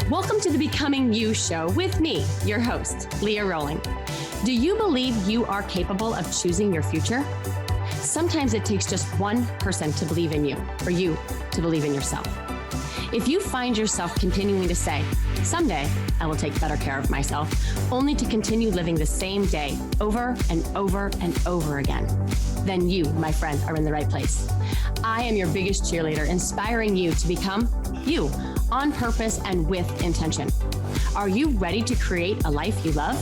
Welcome to the Becoming You show with me, your host, Leah Roling. Do you believe you are capable of choosing your future? Sometimes it takes just one person to believe in you, or you to believe in yourself. If you find yourself continuing to say, someday I will take better care of myself, only to continue living the same day over and over and over again, then you, my friend, are in the right place. I am your biggest cheerleader, inspiring you to become you on purpose and with intention. Are you ready to create a life you love?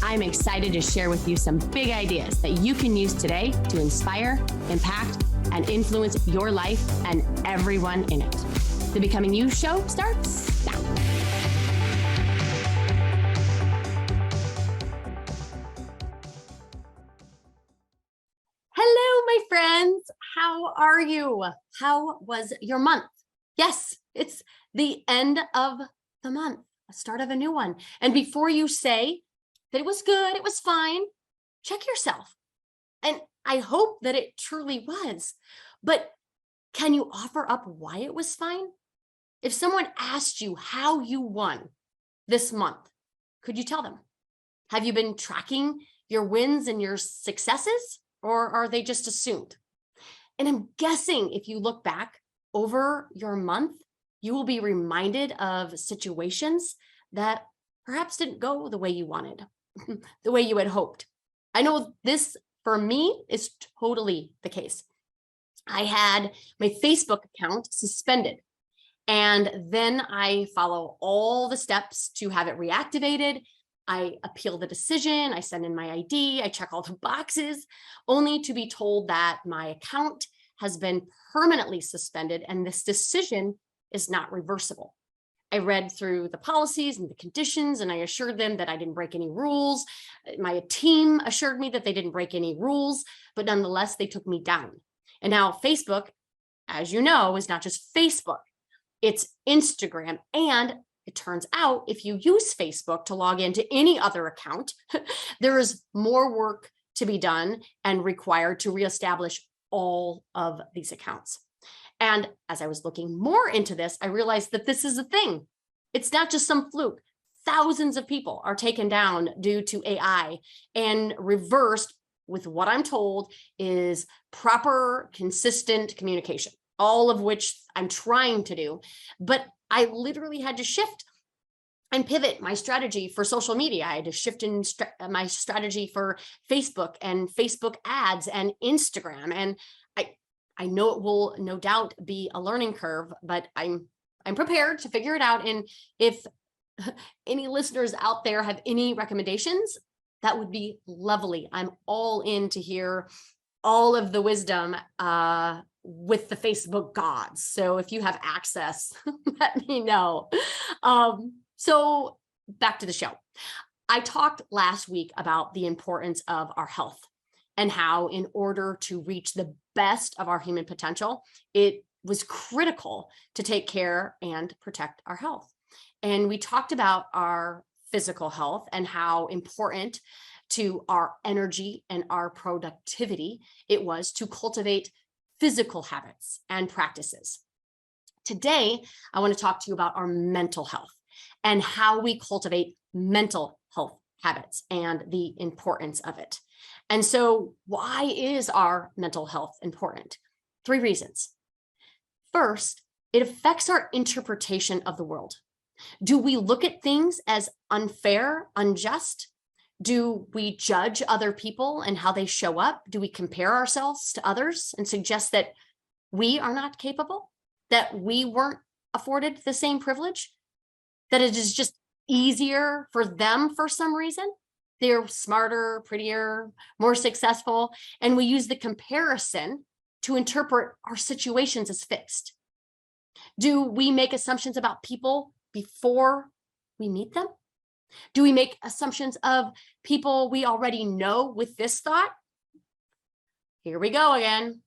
I'm excited to share with you some big ideas that you can use today to inspire, impact, and influence your life and everyone in it. The Becoming You show starts now. Hello, my friends. How are you? How was your month? Yes, it's the end of the month, the start of a new one. And before you say that it was good, it was fine, check yourself. And I hope that it truly was. But can you offer up why it was fine? If someone asked you how you won this month, could you tell them? Have you been tracking your wins and your successes, or are they just assumed? And I'm guessing if you look back over your month, you will be reminded of situations that perhaps didn't go the way you wanted, the way you had hoped. I know this, for me, is totally the case. I had my Facebook account suspended, and then I follow all the steps to have it reactivated. I appeal the decision, I send in my ID, I check all the boxes, only to be told that my account has been permanently suspended and this decision is not reversible. I read through the policies and the conditions, and I assured them that I didn't break any rules. My team assured me that they didn't break any rules, but nonetheless, they took me down. And now Facebook, as you know, is not just Facebook, it's Instagram. And it turns out if you use Facebook to log into any other account, there is more work to be done and required to reestablish all of these accounts. And as I was looking more into this, I realized that this is a thing. It's not just some fluke. Thousands of people are taken down due to AI and reversed with what I'm told is proper, consistent communication, all of which I'm trying to do. But I literally had to shift and pivot my strategy for social media. I had to shift in my strategy for Facebook and Facebook ads and Instagram. And I know it will no doubt be a learning curve, but I'm prepared to figure it out. And if any listeners out there have any recommendations, that would be lovely. I'm all in to hear all of the wisdom with the Facebook gods. So if you have access, let me know. So back to the show. I talked last week about the importance of our health and how in order to reach the best of our human potential, it was critical to take care and protect our health. And we talked about our physical health and how important to our energy and our productivity it was to cultivate physical habits and practices. Today, I want to talk to you about our mental health and how we cultivate mental health habits and the importance of it. And so why is our mental health important? 3 reasons. First, it affects our interpretation of the world. Do we look at things as unfair, unjust? Do we judge other people and how they show up? Do we compare ourselves to others and suggest that we are not capable, that we weren't afforded the same privilege, that it is just easier for them for some reason? They're smarter, prettier, more successful, and we use the comparison to interpret our situations as fixed. Do we make assumptions about people before we meet them? Do we make assumptions of people we already know with this thought? Here we go again.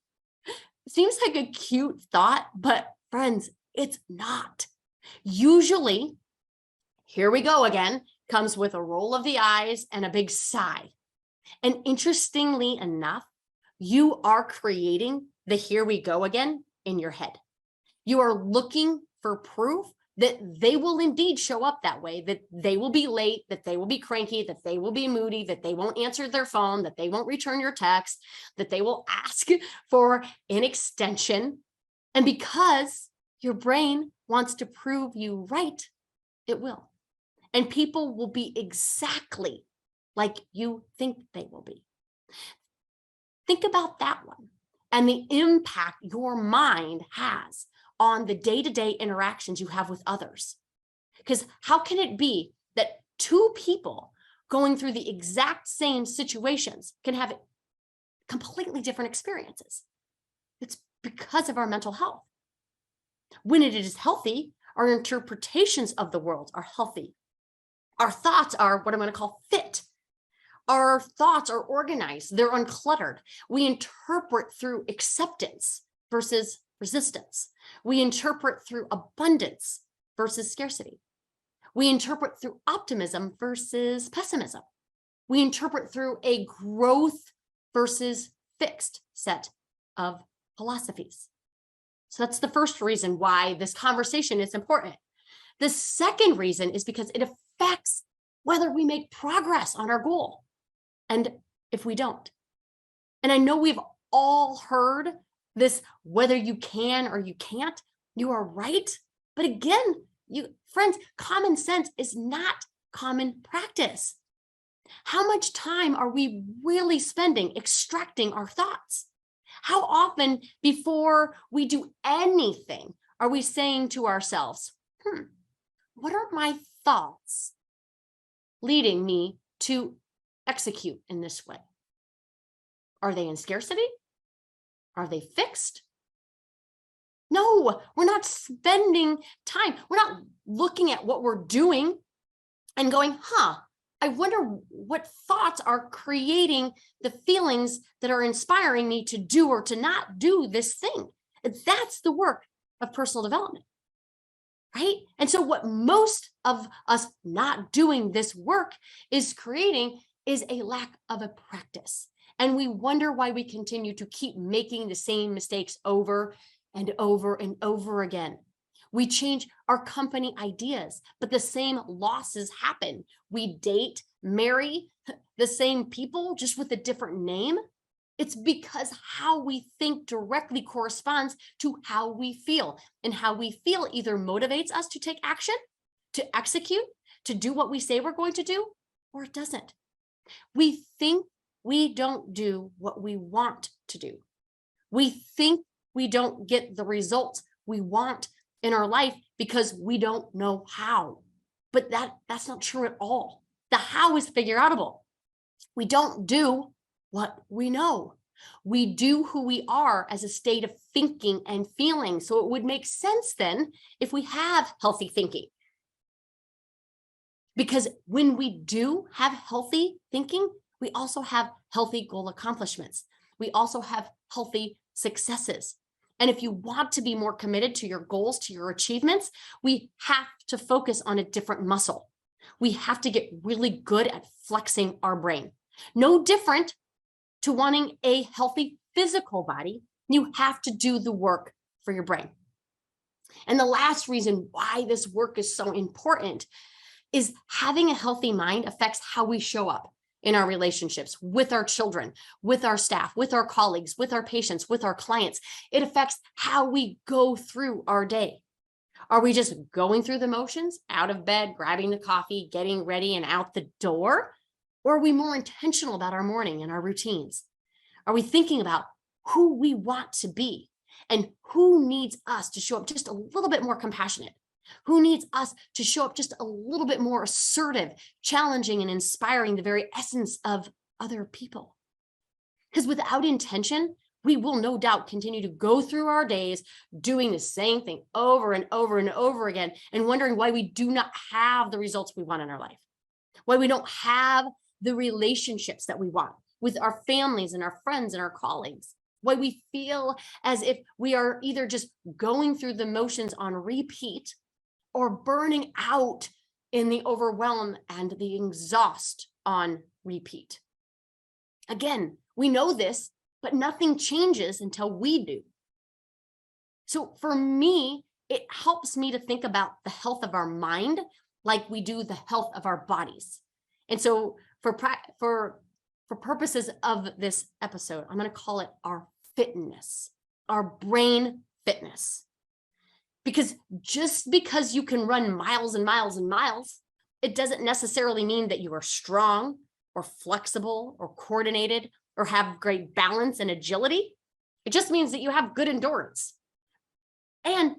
Seems like a cute thought, but friends, it's not. Usually, here we go again, comes with a roll of the eyes and a big sigh. And interestingly enough, you are creating the here we go again in your head. You are looking for proof that they will indeed show up that way, that they will be late, that they will be cranky, that they will be moody, that they won't answer their phone, that they won't return your text, that they will ask for an extension. And because your brain wants to prove you right, it will. And people will be exactly like you think they will be. Think about that one and the impact your mind has on the day-to-day interactions you have with others. Because how can it be that two people going through the exact same situations can have completely different experiences? It's because of our mental health. When it is healthy, our interpretations of the world are healthy. Our thoughts are what I'm going to call fit. Our thoughts are organized, they're uncluttered. We interpret through acceptance versus resistance. We interpret through abundance versus scarcity. We interpret through optimism versus pessimism. We interpret through a growth versus fixed set of philosophies. So that's the first reason why this conversation is important. The second reason is because it affects whether we make progress on our goal and if we don't. And I know we've all heard this, whether you can or you can't, you are right. But again, friends, common sense is not common practice. How much time are we really spending extracting our thoughts? How often before we do anything are we saying to ourselves, what are my thoughts leading me to execute in this way? Are they in scarcity? Are they fixed? No, we're not spending time. We're not looking at what we're doing and going, I wonder what thoughts are creating the feelings that are inspiring me to do or to not do this thing. That's the work of personal development, right? And so what most of us not doing this work is creating is a lack of a practice. And we wonder why we continue to keep making the same mistakes over and over and over again. We change our company ideas, but the same losses happen. We date, marry the same people, just with a different name. It's because how we think directly corresponds to how we feel. And how we feel either motivates us to take action, to execute, to do what we say we're going to do, or it doesn't. We think we don't do what we want to do. We think we don't get the results we want in our life because we don't know how. But that's not true at all. The how is figure outable. We don't do what we know. We do who we are as a state of thinking and feeling. So it would make sense then if we have healthy thinking. Because when we do have healthy thinking, we also have healthy goal accomplishments. We also have healthy successes. And if you want to be more committed to your goals, to your achievements, we have to focus on a different muscle. We have to get really good at flexing our brain. No different to wanting a healthy physical body, you have to do the work for your brain. And the last reason why this work is so important is having a healthy mind affects how we show up in our relationships with our children, with our staff, with our colleagues, with our patients, with our clients. It affects how we go through our day. Are we just going through the motions, out of bed, grabbing the coffee, getting ready and out the door? Or are we more intentional about our morning and our routines? Are we thinking about who we want to be and who needs us to show up just a little bit more compassionate? Who needs us to show up just a little bit more assertive, challenging, and inspiring the very essence of other people? Because without intention, we will no doubt continue to go through our days doing the same thing over and over and over again and wondering why we do not have the results we want in our life, why we don't have the relationships that we want with our families and our friends and our colleagues, why we feel as if we are either just going through the motions on repeat or burning out in the overwhelm and the exhaust on repeat. Again, we know this, but nothing changes until we do. So for me, it helps me to think about the health of our mind like we do the health of our bodies. And so for purposes of this episode, I'm going to call it our fitness, our brain fitness. Because just because you can run miles and miles and miles, it doesn't necessarily mean that you are strong or flexible or coordinated or have great balance and agility. It just means that you have good endurance. And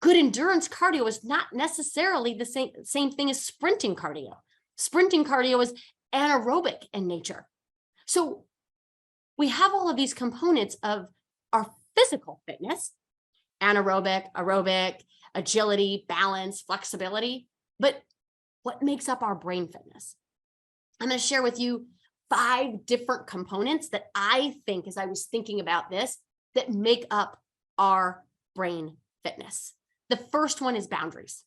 good endurance cardio is not necessarily the same thing as sprinting cardio. Sprinting cardio is anaerobic in nature. So we have all of these components of our physical fitness, anaerobic, aerobic, agility, balance, flexibility. But what makes up our brain fitness? I'm going to share with you 5 different components that I think, as I was thinking about this, that make up our brain fitness. The first one is boundaries.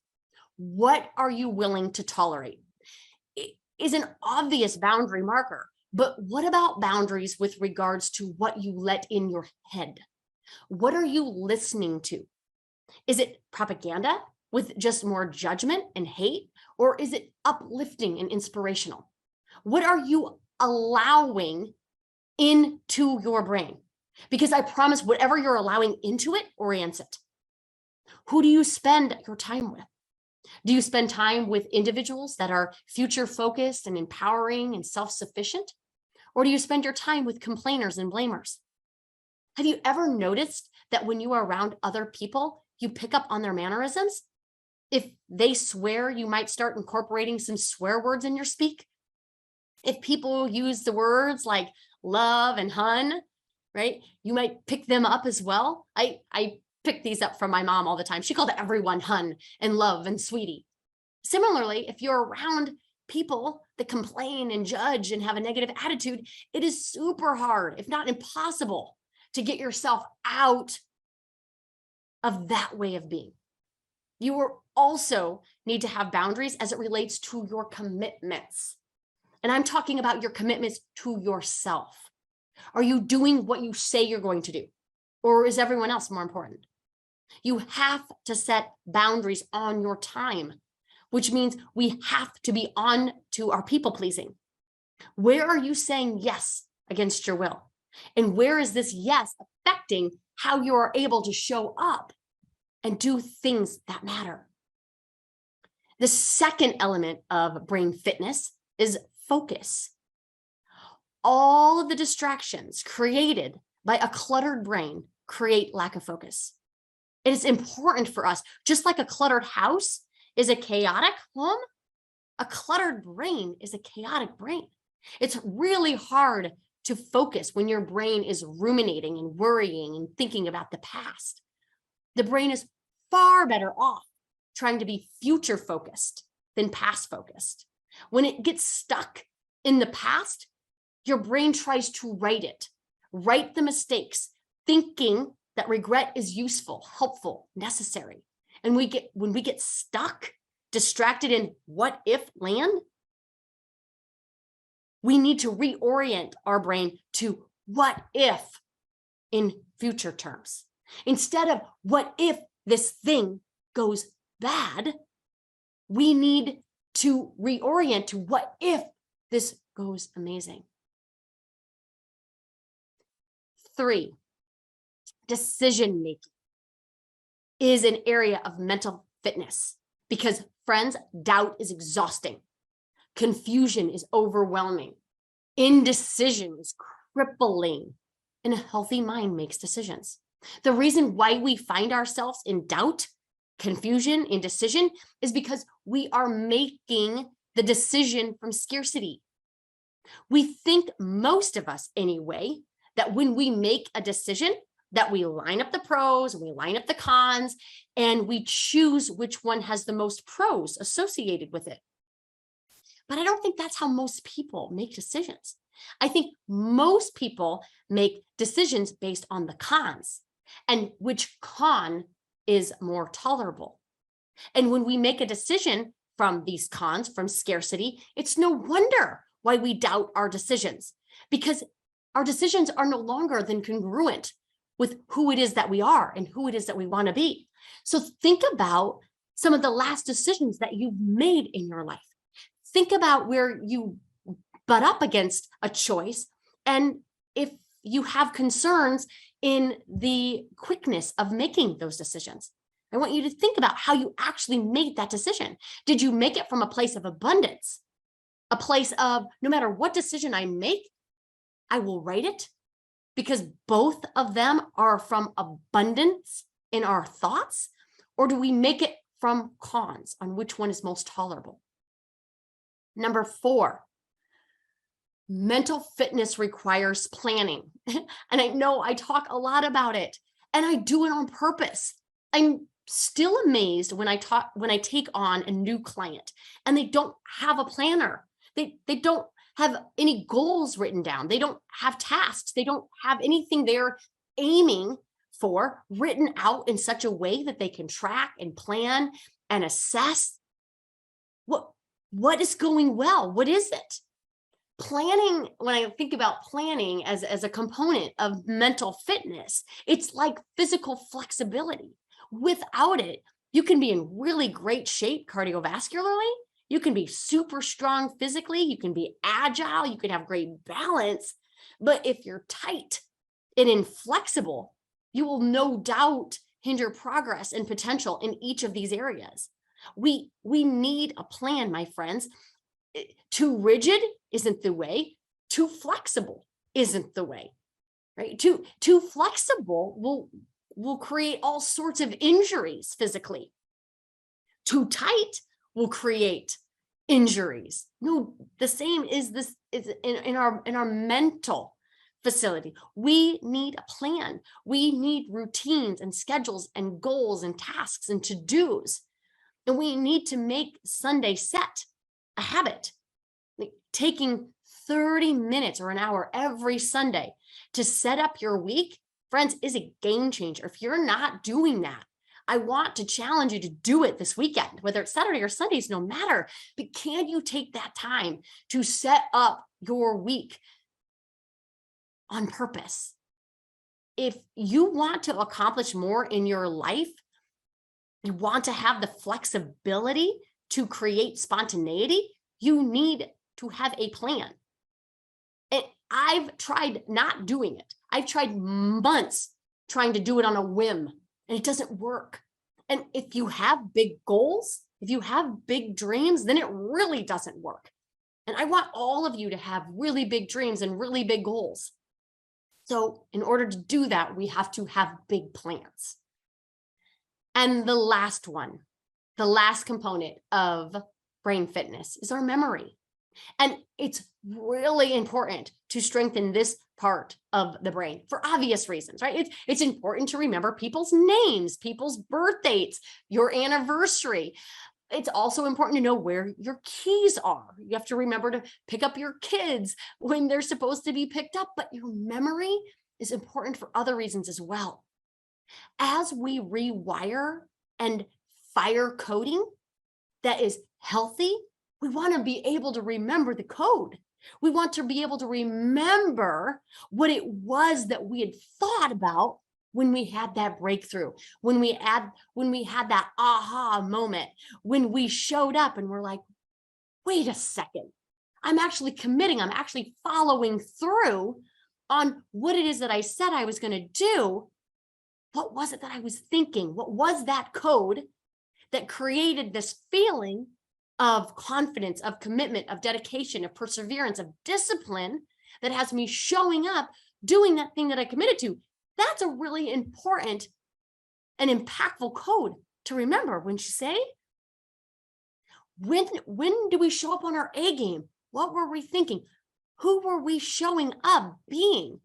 What are you willing to tolerate? It is an obvious boundary marker, but what about boundaries with regards to what you let in your head? What are you listening to? Is it propaganda with just more judgment and hate, or is it uplifting and inspirational? What are you allowing into your brain? Because I promise whatever you're allowing into it orients it. Who do you spend your time with? Do you spend time with individuals that are future focused and empowering and self-sufficient? Or do you spend your time with complainers and blamers? Have you ever noticed that when you are around other people, you pick up on their mannerisms? If they swear, you might start incorporating some swear words in your speak. If people use the words like love and hun, right? You might pick them up as well. I pick these up from my mom all the time. She called everyone hun and love and sweetie. Similarly, if you're around people that complain and judge and have a negative attitude, it is super hard, if not impossible, to get yourself out of that way of being. You also need to have boundaries as it relates to your commitments. And I'm talking about your commitments to yourself. Are you doing what you say you're going to do? Or is everyone else more important? You have to set boundaries on your time, which means we have to be on to our people pleasing. Where are you saying yes against your will? And where is this yes affecting how you are able to show up and do things that matter? The second element of brain fitness is focus. All of the distractions created by a cluttered brain create lack of focus. It is important for us, just like a cluttered house is a chaotic home, a cluttered brain is a chaotic brain. It's really hard to focus when your brain is ruminating and worrying and thinking about the past. The brain is far better off trying to be future focused than past focused. When it gets stuck in the past, your brain tries to write the mistakes, thinking that regret is useful, helpful, necessary. And when we get stuck, distracted in what if land, we need to reorient our brain to what if in future terms. Instead of what if this thing goes bad, we need to reorient to what if this goes amazing. 3, decision making is an area of mental fitness because, friends, doubt is exhausting. Confusion is overwhelming. Indecision is crippling. And a healthy mind makes decisions. The reason why we find ourselves in doubt, confusion, indecision is because we are making the decision from scarcity. We think, most of us anyway, that when we make a decision, that we line up the pros and we line up the cons and we choose which one has the most pros associated with it. But I don't think that's how most people make decisions. I think most people make decisions based on the cons and which con is more tolerable. And when we make a decision from these cons, from scarcity, it's no wonder why we doubt our decisions, because our decisions are no longer than congruent with who it is that we are and who it is that we want to be. So think about some of the last decisions that you've made in your life. Think about where you butt up against a choice, and if you have concerns in the quickness of making those decisions. I want you to think about how you actually made that decision. Did you make it from a place of abundance? A place of, no matter what decision I make, I will write it, because both of them are from abundance in our thoughts? Or do we make it from cons on which one is most tolerable? Number 4, mental fitness requires planning. And I know I talk a lot about it, and I do it on purpose. I'm still amazed when I take on a new client and they don't have a planner. They don't have any goals written down. They don't have tasks. They don't have anything they're aiming for written out in such a way that they can track and plan and assess what is going well. What is it? Planning, when I think about planning as a component of mental fitness, it's like physical flexibility. Without it, you can be in really great shape cardiovascularly. You can be super strong physically. You can be agile. You can have great balance. But if you're tight and inflexible, you will no doubt hinder progress and potential in each of these areas. We need a plan, my friends. Too rigid isn't the way. Too flexible isn't the way, right? Too flexible will create all sorts of injuries physically. Too tight will create injuries. No, the same is in our mental facility. We need a plan. We need routines and schedules and goals and tasks and to-dos. And we need to make Sunday set a habit. Like taking 30 minutes or an hour every Sunday to set up your week, friends, is a game changer. If you're not doing that, I want to challenge you to do it this weekend, whether it's Saturday or Sundays, no matter. But can you take that time to set up your week on purpose? If you want to accomplish more in your life, you want to have the flexibility to create spontaneity, you need to have a plan. And I've tried not doing it. I've tried months trying to do it on a whim, and it doesn't work. And if you have big goals, if you have big dreams, then it really doesn't work. And I want all of you to have really big dreams and really big goals. So in order to do that, we have to have big plans. And the last one, the last component of brain fitness is our memory. And it's really important to strengthen this part of the brain for obvious reasons, right? It's important to remember people's names, people's birth dates, your anniversary. It's also important to know where your keys are. You have to remember to pick up your kids when they're supposed to be picked up, but your memory is important for other reasons as well. As we rewire and fire coding that is healthy, we want to be able to remember the code. We want to be able to remember what it was that we had thought about when we had that breakthrough, when we had that aha moment, when we showed up and we're like, wait a second, I'm actually committing, I'm actually following through on what it is that I said I was going to do. What was it that I was thinking? What was that code that created this feeling of confidence, of commitment, of dedication, of perseverance, of discipline that has me showing up, doing that thing that I committed to? That's a really important and impactful code to remember, wouldn't you say? When do we show up on our A game? What were we thinking? Who were we showing up being?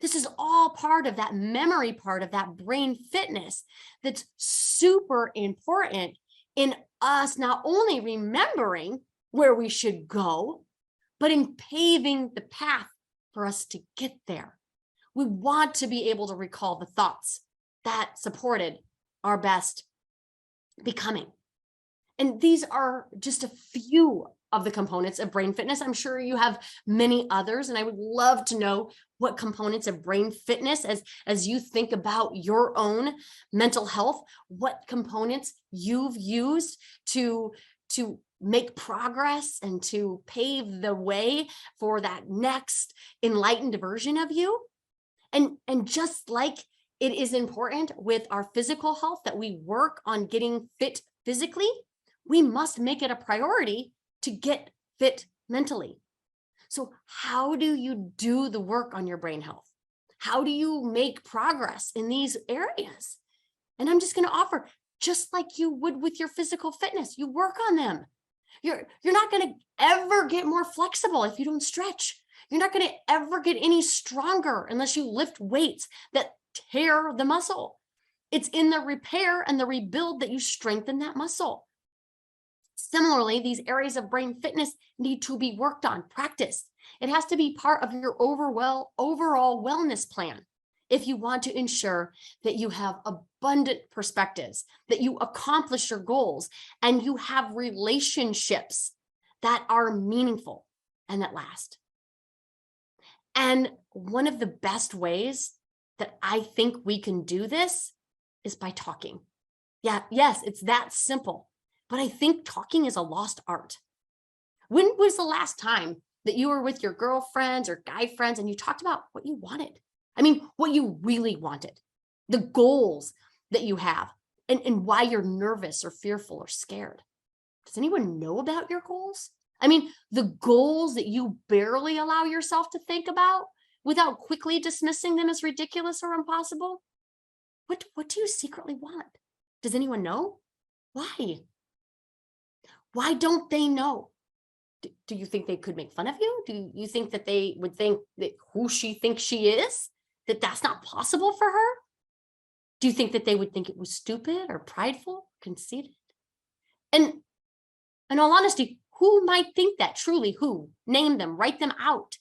This is all part of that memory part of that brain fitness that's super important in us not only remembering where we should go, but in paving the path for us to get there. We want to be able to recall the thoughts that supported our best becoming. And these are just a few of the components of brain fitness. I'm sure you have many others, and I would love to know what components of brain fitness, as you think about your own mental health, what components you've used to make progress and to pave the way for that next enlightened version of you. And just like it is important with our physical health that we work on getting fit physically, we must make it a priority to get fit mentally. So how do you do the work on your brain health? How do you make progress in these areas? And I'm just going to offer, just like you would with your physical fitness, you work on them. You're not going to ever get more flexible if you don't stretch. You're not going to ever get any stronger unless you lift weights that tear the muscle. It's in the repair and the rebuild that you strengthen that muscle. Similarly, these areas of brain fitness need to be worked on, practiced. It has to be part of your overall wellness plan if you want to ensure that you have abundant perspectives, that you accomplish your goals, and you have relationships that are meaningful and that last. And one of the best ways that I think we can do this is by talking. Yeah, yes, it's that simple. But I think talking is a lost art. When was the last time that you were with your girlfriends or guy friends and you talked about what you wanted? I mean, what you really wanted, the goals that you have, and why you're nervous or fearful or scared. Does anyone know about your goals? I mean, the goals that you barely allow yourself to think about without quickly dismissing them as ridiculous or impossible. What do you secretly want? Does anyone know? Why? Why don't they know? Do you think they could make fun of you? Do you think that they would think that who she thinks she is, that that's not possible for her? Do you think that they would think it was stupid or prideful, conceited? And in all honesty, who might think that? Truly, who? Name them, write them out.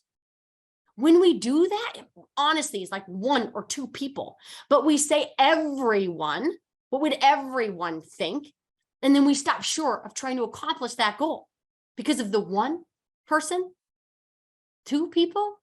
When we do that, honestly, it's like one or two people, but we say everyone, what would everyone think? And then we stop short of trying to accomplish that goal because of the one person, two people.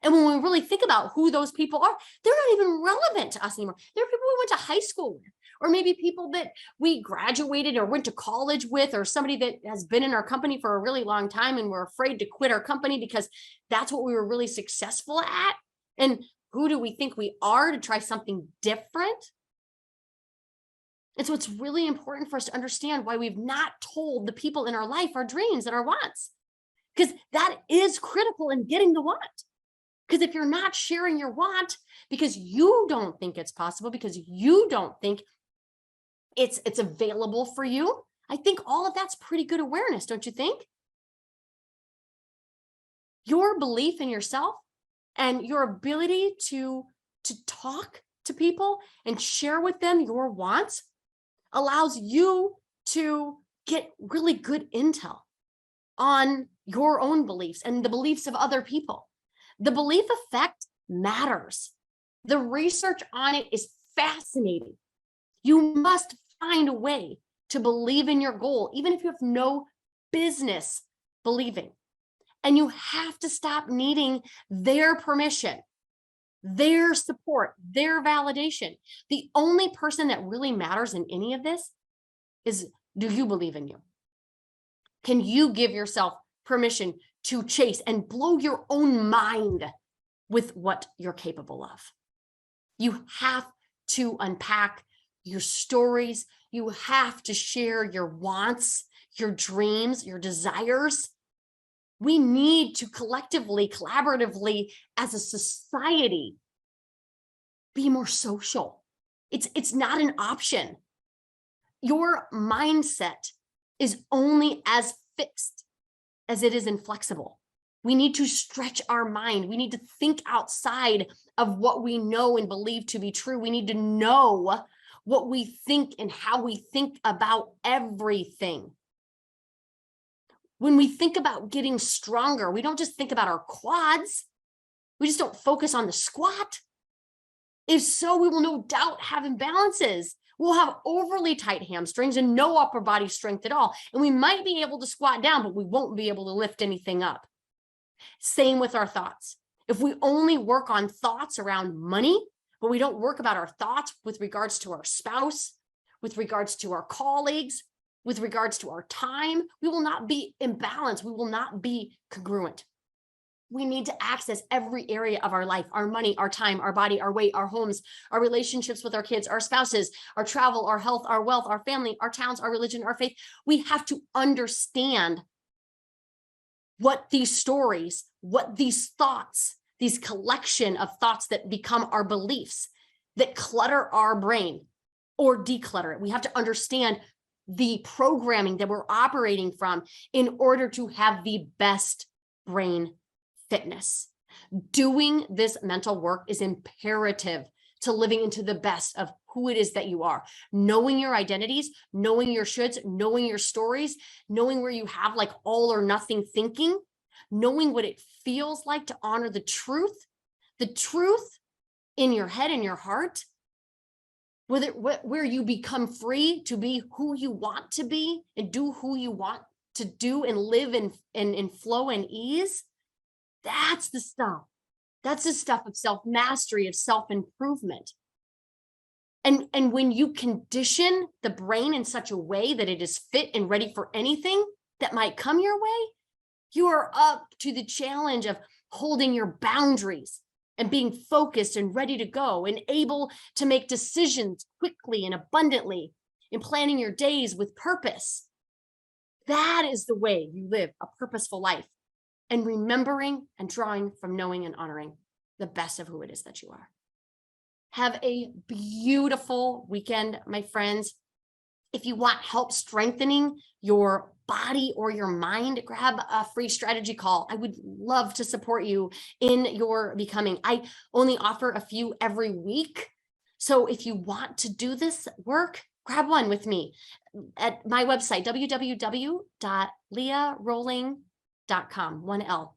And when we really think about who those people are, they're not even relevant to us anymore. They're people we went to high school with, or maybe people that we graduated or went to college with, or somebody that has been in our company for a really long time and we're afraid to quit our company because that's what we were really successful at. And who do we think we are to try something different? And so it's really important for us to understand why we've not told the people in our life our dreams and our wants, because that is critical in getting the want. Because if you're not sharing your want because you don't think it's possible, because you don't think it's available for you, I think all of that's pretty good awareness, don't you think? Your belief in yourself and your ability to talk to people and share with them your wants allows you to get really good intel on your own beliefs and the beliefs of other people. The belief effect matters. The research on it is fascinating. You must find a way to believe in your goal, even if you have no business believing. And you have to stop needing their permission, their support, their validation. The only person that really matters in any of this is, do you believe in you? Can you give yourself permission to chase and blow your own mind with what you're capable of? You have to unpack your stories. You have to share your wants, your dreams, your desires. We need to collectively, collaboratively, as a society, be more social. It's not an option. Your mindset is only as fixed as it is inflexible. We need to stretch our mind. We need to think outside of what we know and believe to be true. We need to know what we think and how we think about everything. When we think about getting stronger, we don't just think about our quads. We just don't focus on the squat. If so, we will no doubt have imbalances. We'll have overly tight hamstrings and no upper body strength at all. And we might be able to squat down, but we won't be able to lift anything up. Same with our thoughts. If we only work on thoughts around money, but we don't work about our thoughts with regards to our spouse, with regards to our colleagues, with regards to our time, we will not be in balance. We will not be congruent. We need to access every area of our life, our money, our time, our body, our weight, our homes, our relationships with our kids, our spouses, our travel, our health, our wealth, our family, our towns, our religion, our faith. We have to understand what these stories, what these thoughts, these collection of thoughts that become our beliefs, that clutter our brain or declutter it. We have to understand the programming that we're operating from in order to have the best brain fitness. Doing this mental work is imperative to living into the best of who it is that you are. Knowing your identities, knowing your shoulds, knowing your stories, knowing where you have like all or nothing thinking, knowing what it feels like to honor the truth in your head and your heart, where you become free to be who you want to be and do who you want to do and live in flow and ease. That's the stuff. That's the stuff of self-mastery, of self-improvement. And when you condition the brain in such a way that it is fit and ready for anything that might come your way, you are up to the challenge of holding your boundaries and being focused and ready to go and able to make decisions quickly and abundantly and planning your days with purpose. That is the way you live a purposeful life, and remembering and drawing from knowing and honoring the best of who it is that you are. Have a beautiful weekend, my friends. If you want help strengthening your body or your mind, grab a free strategy call. I would love to support you in your becoming. I only offer a few every week. So if you want to do this work, grab one with me at my website, www.leahroling.com, 1L.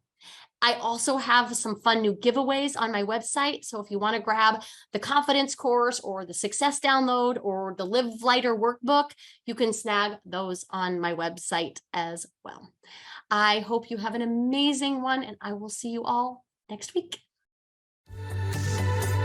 I also have some fun new giveaways on my website. So if you want to grab the confidence course or the success download or the Live Lighter workbook, you can snag those on my website as well. I hope you have an amazing one, and I will see you all next week.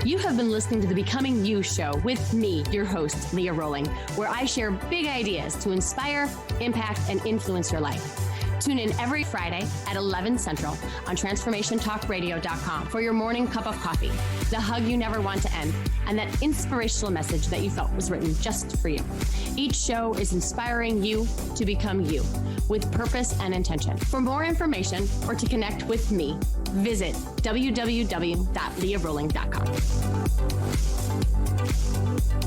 You have been listening to the Becoming You show with me, your host, Leah Roling, where I share big ideas to inspire, impact, and influence your life. Tune in every Friday at 11 Central on transformationtalkradio.com for your morning cup of coffee, the hug you never want to end, and that inspirational message that you felt was written just for you. Each show is inspiring you to become you with purpose and intention. For more information or to connect with me, visit www.leahroling.com.